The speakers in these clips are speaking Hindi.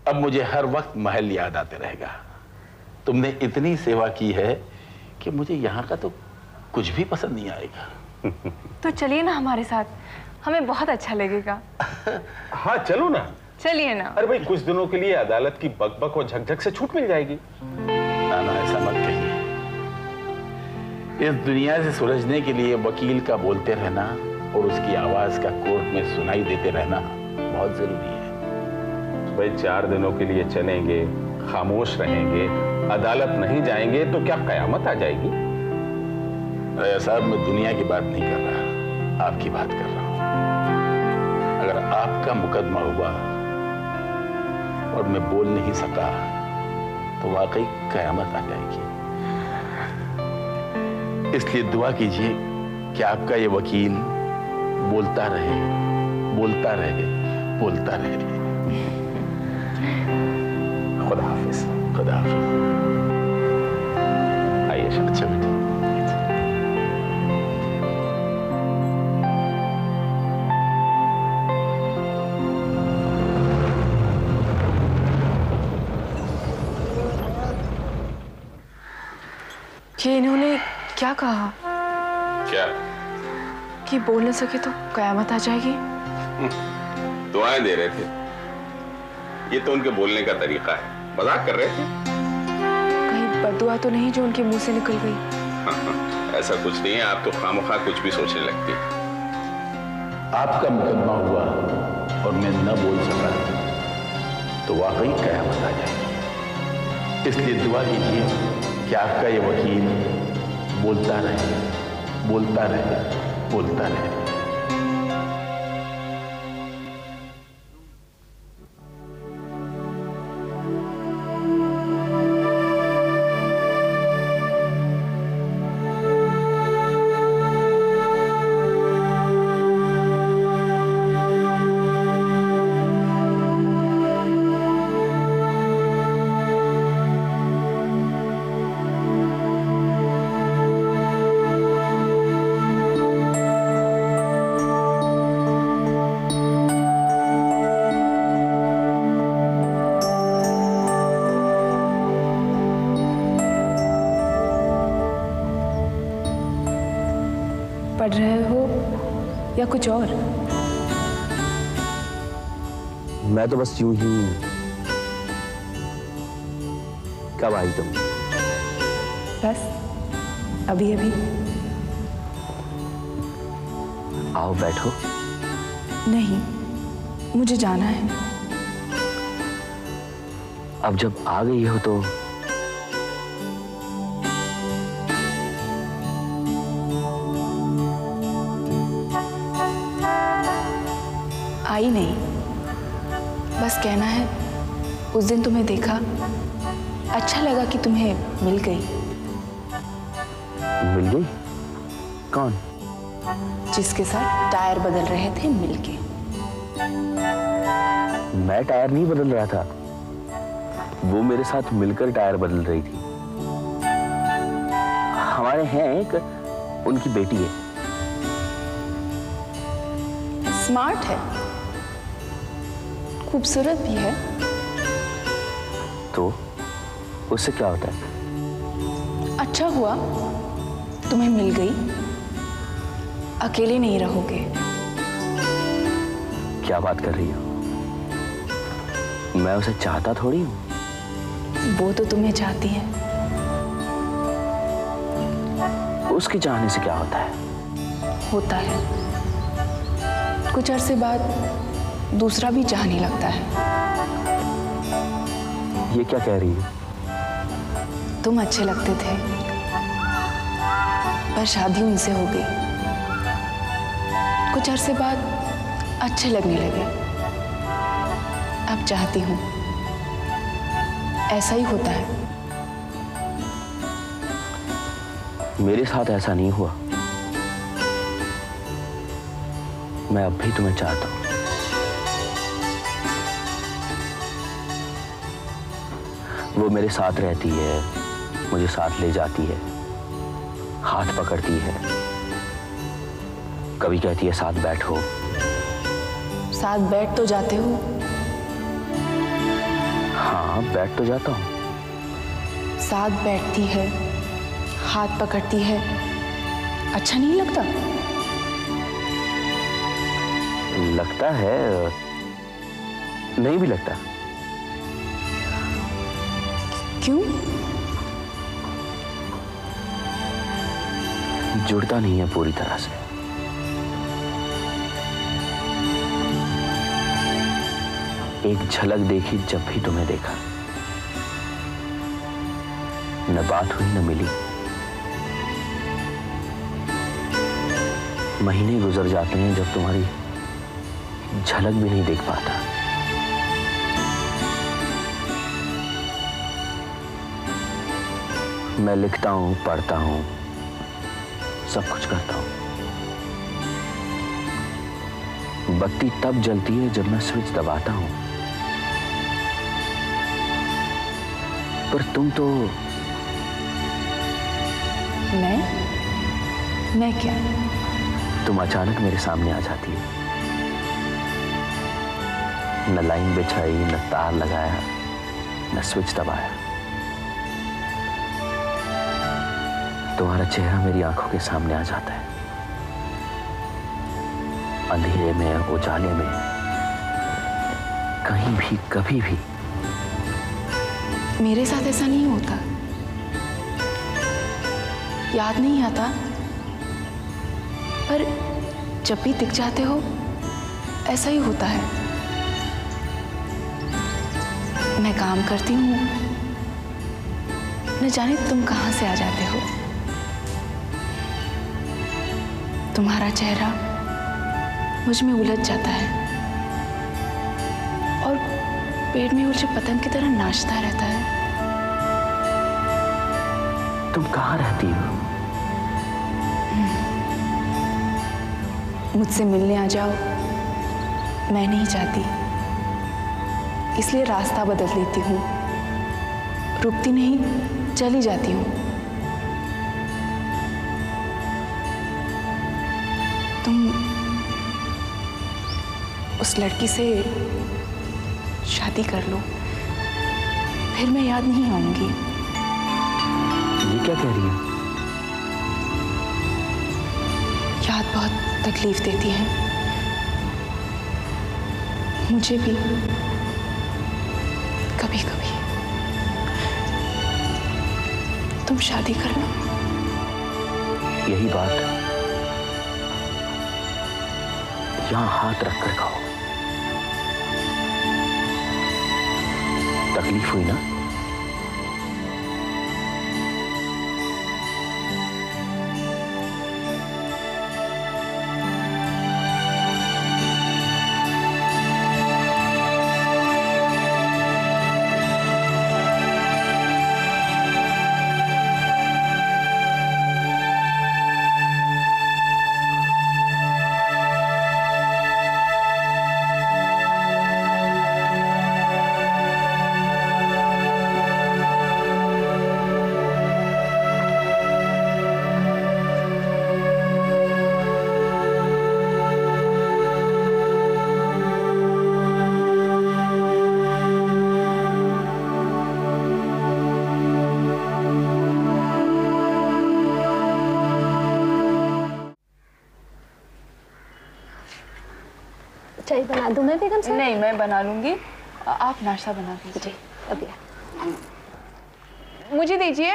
अब मुझे हर वक्त महल याद आते रहेगा। तुमने इतनी सेवा की है कि मुझे यहाँ का तो कुछ भी पसंद नहीं आएगा। तो चलिए ना हमारे साथ, हमें बहुत अच्छा लगेगा। हाँ चलो ना। चलिए ना। अरे भाई, कुछ दिनों के लिए अदालत की बकबक और झकझक से छूट मिल जाएगी। ना ना, ऐसा मत कहिए। इस दुनिया से सुलझने के लिए वकील का बोलते रहना और उसकी आवाज का कोर्ट में सुनाई देते रहना बहुत जरूरी है। भाई 4 दिनों के लिए चलेंगे, खामोश रहेंगे, अदालत नहीं जाएंगे तो क्या कयामत आ जाएगी? अरे साहब, मैं दुनिया की बात नहीं कर रहा, आपकी बात कर रहा हूं। अगर आपका मुकदमा हुआ और मैं बोल नहीं सका तो वाकई कयामत आ जाएगी। इसलिए दुआ कीजिए कि आपका ये वकील बोलता रहे, बोलता रहे, बोलता रहे। खुदा हाफिज। खुदा हाफिज। आइए शाह। अच्छा बेटा। कि इन्होंने क्या कहा? क्या? कि बोल न सके तो कयामत आ जाएगी। दुआएं दे रहे थे। ये तो उनके बोलने का तरीका है। मजाक कर रहे थे? कहीं बददुआ तो नहीं जो उनके मुंह से निकल गई? ऐसा कुछ नहीं है, आप तो खामखा कुछ भी सोचने लगती। आपका मुकदमा हुआ और मैं न बोल सका तो वाकई कयामत आ जाएगी। इसलिए दुआ कीजिए कि आपका ये वकील बोलता रहे, बोलता रहे, बोलता रहे। पढ़ रहे हो या कुछ और? मैं तो बस यूं ही। कब आई तुम? बस अभी अभी। आओ बैठो। नहीं, मुझे जाना है। अब जब आ गई हो तो आई नहीं, बस कहना है उस दिन तुम्हें देखा, अच्छा लगा कि तुम्हें मिल गई। मिल गई? कौन? जिसके साथ टायर बदल रहे थे मिलके। मैं टायर नहीं बदल रहा था, वो मेरे साथ मिलकर टायर बदल रही थी। हमारे हैं एक, उनकी बेटी है। स्मार्ट है, खूबसूरत भी है। तो उससे क्या होता है? अच्छा हुआ तुम्हें मिल गई, अकेले नहीं रहोगे। क्या बात कर रही हो? मैं उसे चाहता थोड़ी हूं। वो तो तुम्हें चाहती है। उसके चाहने से क्या होता है? होता है, कुछ अरसे बाद दूसरा भी चाहने लगता है। ये क्या कह रही हो? तुम अच्छे लगते थे, पर शादी उनसे हो गई। कुछ अरसे बाद अच्छे लगने लगे। अब चाहती हूं। ऐसा ही होता है। मेरे साथ ऐसा नहीं हुआ। मैं अब भी तुम्हें चाहता हूं। वो मेरे साथ रहती है, मुझे साथ ले जाती है, हाथ पकड़ती है, कभी कहती है साथ बैठो। साथ बैठ तो जाते हो, हाँ, बैठ तो जाता हूँ। साथ बैठती है, हाथ पकड़ती है, अच्छा नहीं लगता? लगता है, नहीं भी लगता। क्यों? जुड़ता नहीं है पूरी तरह से। एक झलक देखी जब भी तुम्हें देखा, न बात हुई न मिली। महीने गुजर जाते हैं जब तुम्हारी झलक भी नहीं देख पाता। मैं लिखता हूं, पढ़ता हूं, सब कुछ करता हूं। बत्ती तब जलती है जब मैं स्विच दबाता हूं, पर तुम तो। मैं क्या? तुम अचानक मेरे सामने आ जाती है। न लाइन बिछाई, न तार लगाया, न स्विच दबाया। तुम्हारा चेहरा मेरी आंखों के सामने आ जाता है। अंधेरे में, उजाले में, कहीं भी, कभी भी। मेरे साथ ऐसा नहीं होता, याद नहीं आता, पर जब भी दिख जाते हो ऐसा ही होता है। मैं काम करती हूँ, न जाने तुम कहां से आ जाते हो। तुम्हारा चेहरा मुझ में उलझ जाता है और पेट में उलझे पतंग की तरह नाचता रहता है। तुम कहाँ रहती हो? मुझसे मिलने आ जाओ, मैं नहीं चाहती, इसलिए रास्ता बदल लेती हूँ। रुकती नहीं, चली जाती हूँ। तुम उस लड़की से शादी कर लो, फिर मैं याद नहीं आऊंगी। ये क्या कह रही है? याद बहुत तकलीफ देती है, मुझे भी कभी कभी। तुम शादी कर लो। यही बात यहां हाथ रखकर कहो। तकलीफ हुई ना? चाय बना दूं मैं बेगम साहब? नहीं, मैं बना लूंगी, आप नाश्ता बना दीजिए। अभी मुझे दीजिए।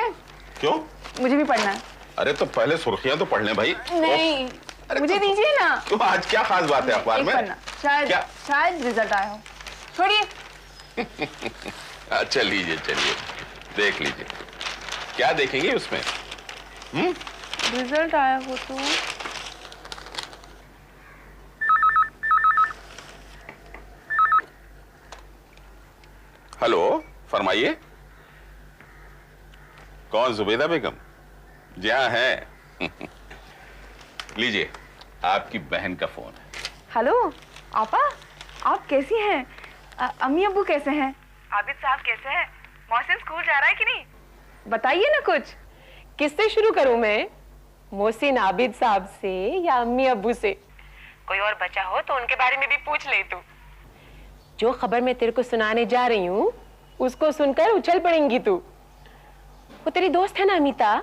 क्यों? मुझे भी पढ़ना है। अरे तो पहले सुर्खियां तो पढ़ लें भाई। नहीं, मुझे तो, दीजिए ना। क्यों, आज क्या खास बात है अखबार में? शायद रिजल्ट आया हो। छोड़िए। अच्छा लीजिए, चलिए देख लीजिए। क्या देखेंगे उसमें? रिजल्ट आया हो तो। हेलो, फरमाइए। कौन? जुबैदा बेगम? जी हाँ है। लीजिए, आपकी बहन का फोन है। हेलो आपा, आप कैसी हैं? अम्मी अब्बू कैसे हैं? आबिद साहब कैसे हैं? मोहसिन स्कूल जा रहा है कि नहीं? बताइए ना कुछ। किससे शुरू करूं मैं? मोहसिन आबिद साहब से या अम्मी अब्बू से? कोई और बचा हो तो उनके बारे में भी पूछ ले तू। जो खबर मैं तेरे को सुनाने जा रही हूँ उसको सुनकर उछल पड़ेंगी तू। वो तेरी दोस्त है ना अमिता,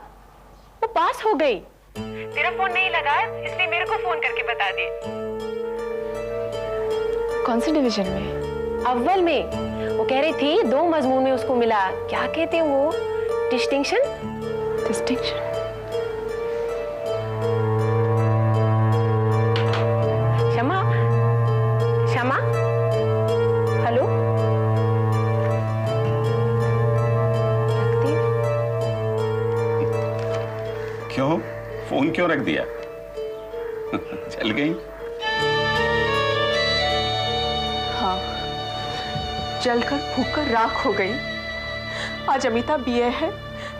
वो पास हो गई। तेरा फोन नहीं लगा इसलिए मेरे को फोन करके बता दे। कौन से डिवीजन में? अव्वल में। वो कह रही थी 2 मजमून में उसको मिला, क्या कहते हैं वो, डिस्टिंक्शन। डिस्टिंक्शन? शमा, शमा, हेलो। क्यों, फोन क्यों रख दिया? चल गई? हाँ, जलकर फूककर राख हो गई। आज अमिता बीए है,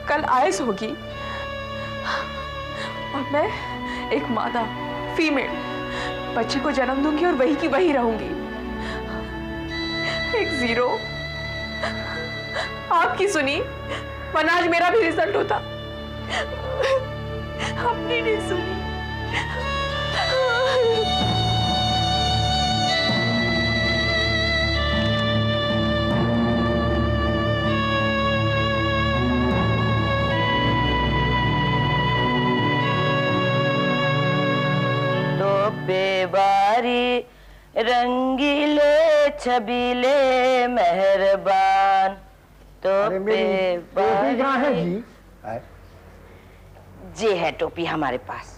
कल आयस होगी, और मैं एक मादा फीमेल बच्चे को जन्म दूंगी और वही की वही रहूंगी। एक जीरो। आपकी सुनी, वरना आज मेरा भी रिजल्ट होता। आपने नहीं सुनी। बेबारी रंगीले छबीले मेहरबान तो टोपी कहाँ है जी? जी है टोपी हमारे पास।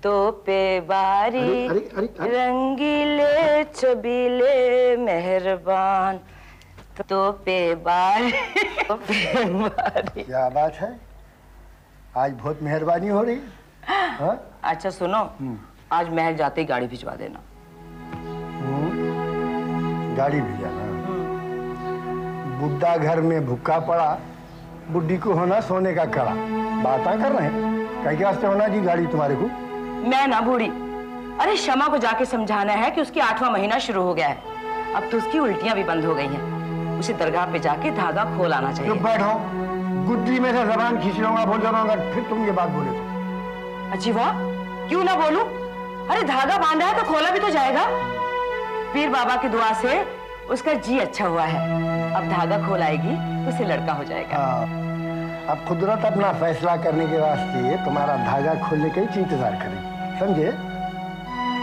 तो पे बारी रंगीले छबीले मेहरबान तो पे बारी क्या बात है, आज बहुत मेहरबानी हो रही है। अच्छा सुनो, आज महल जाते ही गाड़ी भिजवा देना। गाड़ी भिजाना? बुड्ढा घर में भूखा पड़ा, बुड्ढी को होना सोने का कड़ा। बात कर रहे हैं, कई वास्ते होना जी गाड़ी तुम्हारे को? मैं ना बूढ़ी, अरे शमा को जाके समझाना है कि उसकी 8वां महीना शुरू हो गया है। अब तो उसकी उल्टियां भी बंद हो गई हैं। उसे दरगाह पे जाके धागा खोल आना चाहिए। चुप बैठो, गुद्दी में से जबान खींच लूंगा, बोल जाऊंगा फिर तुम ये बात बोले तो। अच्छी वाह, क्यों ना बोलूं? अरे धागा बांधा है तो खोला भी तो जाएगा। पीर बाबा की दुआ से उसका जी अच्छा हुआ है। अब धागा खोल आएगी तो उसे लड़का हो जाएगा। अब कुदरत अपना फैसला करने के वास्ते तुम्हारा धागा खोलने का ही इंतजार करेगी, समझे?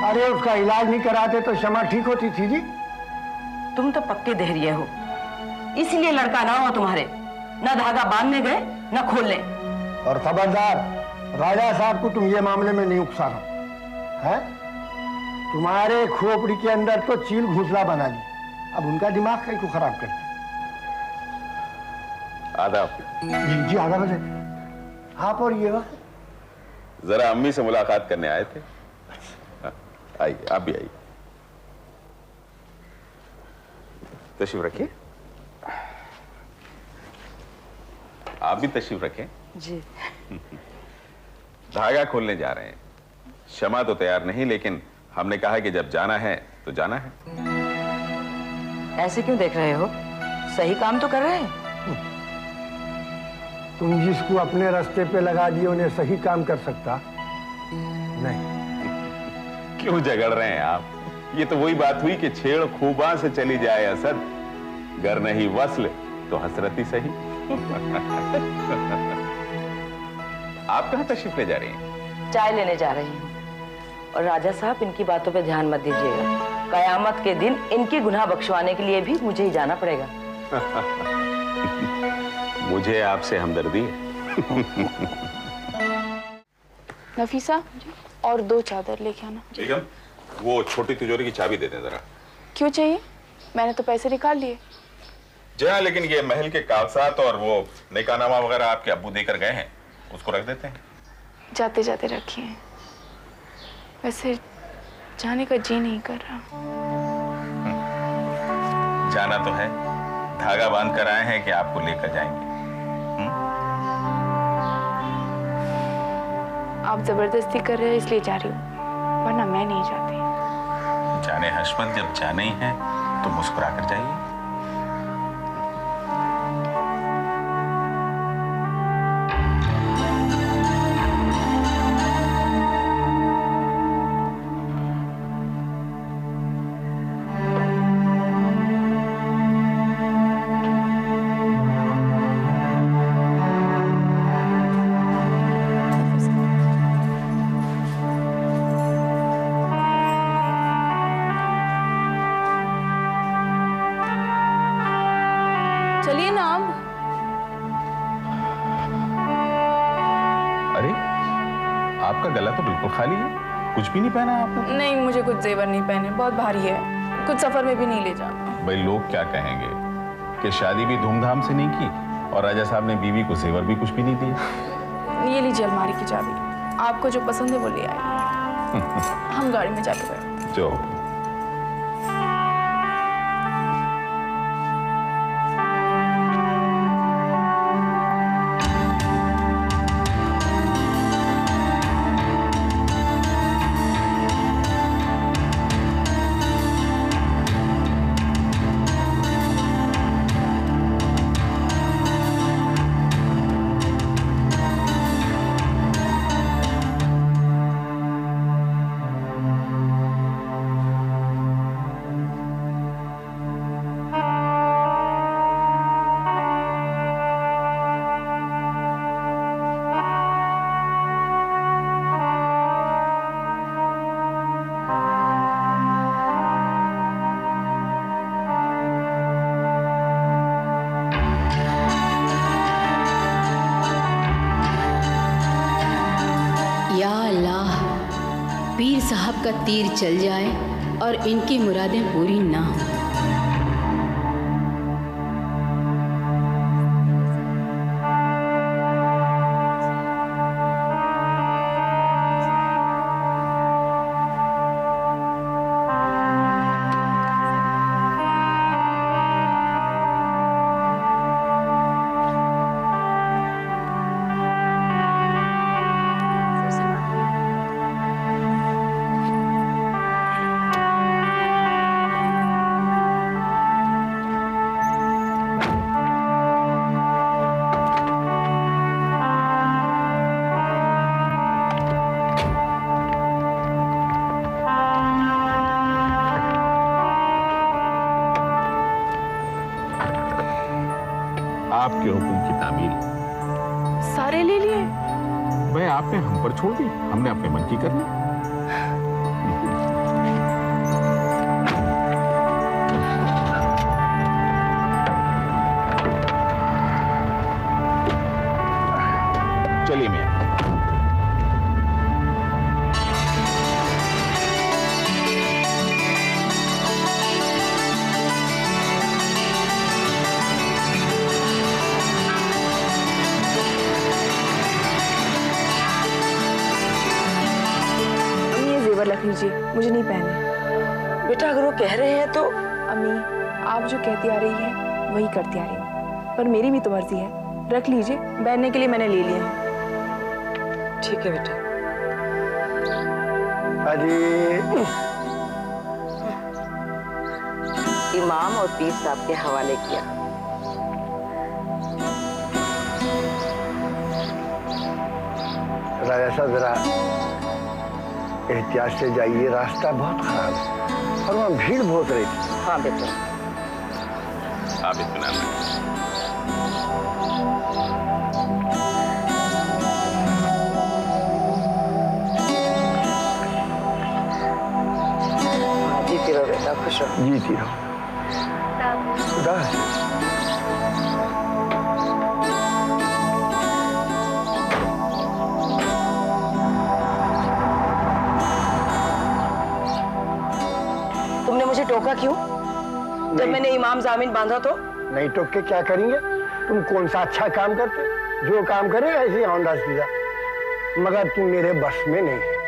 अरे उसका इलाज नहीं कराते तो शमा ठीक होती थी जी। तुम तो पक्के देहरिये हो, इसलिए लड़का ना हो तुम्हारे। ना धागा बांधने गए ना खोलने। और खबरदार, राजा साहब को तुम ये मामले में नहीं उकसाना है। तुम्हारे खोपड़ी के अंदर तो चील घोंसला बना ली, अब उनका दिमाग कहीं को खराब कर। आदाब। जी आदाब है। आप और ये वक्त जरा अम्मी से मुलाकात करने आए थे। आइए, आप भी आइए, तशरीफ रखिए। आप भी तशरीफ रखें। जी। धागा खोलने जा रहे हैं। शमा तो तैयार नहीं, लेकिन हमने कहा कि जब जाना है तो जाना है। ऐसे क्यों देख रहे हो? सही काम तो कर रहे हैं। तुम जिसको अपने रास्ते पे लगा दिए उन्हें सही काम कर सकता नहीं। क्यों झगड़ रहे हैं आप? ये तो वही बात हुई कि छेड़ खूबा से चली जाए असद, गर नहीं वस्ल तो हसरती सही। आप कहां तशरीफ ले जा रही हैं? चाय लेने जा रही हूँ। और राजा साहब, इनकी बातों पे ध्यान मत दीजिएगा। कयामत के दिन इनके गुनाह बख्शवाने के लिए भी मुझे ही जाना पड़ेगा। मुझे आपसे हमदर्दी है। नफीसा, और 2 चादर लेके आना। बेगम, वो छोटी तिजोरी की चाबी दे दें जरा। क्यों चाहिए? मैंने तो पैसे निकाल लिए। जी हाँ, लेकिन ये महल के कागजात और वो निकाहनामा वगैरह आपके अब्बू देकर गए हैं, उसको रख देते हैं। जाते जाते रखिए। वैसे जाने का जी नहीं कर रहा। जाना तो है, धागा बांध कर आए हैं कि आपको लेकर जाएंगे। आप जबरदस्ती कर रहे हैं इसलिए जा रही हूँ, वरना मैं नहीं जाती। जाने हशमत, जब जाना ही है तो मुस्कुरा कर जाइए। चलिए ना आप। अरे आपका गला तो बिल्कुल खाली है, कुछ भी नहीं पहना आपने। नहीं, मुझे कुछ जेवर नहीं पहने, बहुत भारी है, कुछ सफर में भी नहीं ले जाना। भाई लोग क्या कहेंगे कि शादी भी धूमधाम से नहीं की और राजा साहब ने बीवी को जेवर भी कुछ भी नहीं दिया। ये लीजिए अलमारी की चाबी, आपको जो पसंद है वो ले आइए। हम गाड़ी में जाके बैठते। जो पीर साहब का तीर चल जाए और इनकी मुरादें पूरी ना हो। आपके हुक्म की तामील। सारे ले लिए? भाई आपने हम पर छोड़ दी, हमने अपने मन की कर ली। चलिए मियां। रख लीजिए, मुझे नहीं पहने। बेटा अगर वो कह रहे हैं तो। अम्मी, आप जो कहती आ रही हैं वही करती आ रही हूँ, पर मेरी भी तो मर्जी है। रख लीजिए, पहनने के लिए मैंने ले लिए हैं। ठीक है बेटा। अरे इमाम और पीर साहब के हवाले किया। राजा साहब जरा एहतियात से जाइए, रास्ता बहुत खराब है और वहाँ भीड़ बहुत रही थी। हाँ बेटा। आप इत्मीनान जीती रहो बेटा, खुश रहो। जीती रहो। खुदा हाफिज़। तुमने मुझे टोका क्यों? जब मैंने इमाम जामीन बांधा तो? नहीं टोक के क्या करेंगे? तुम कौन सा अच्छा काम करते? जो काम करे ऐसे ही औंधा सीधा, मगर तुम मेरे बस में नहीं है।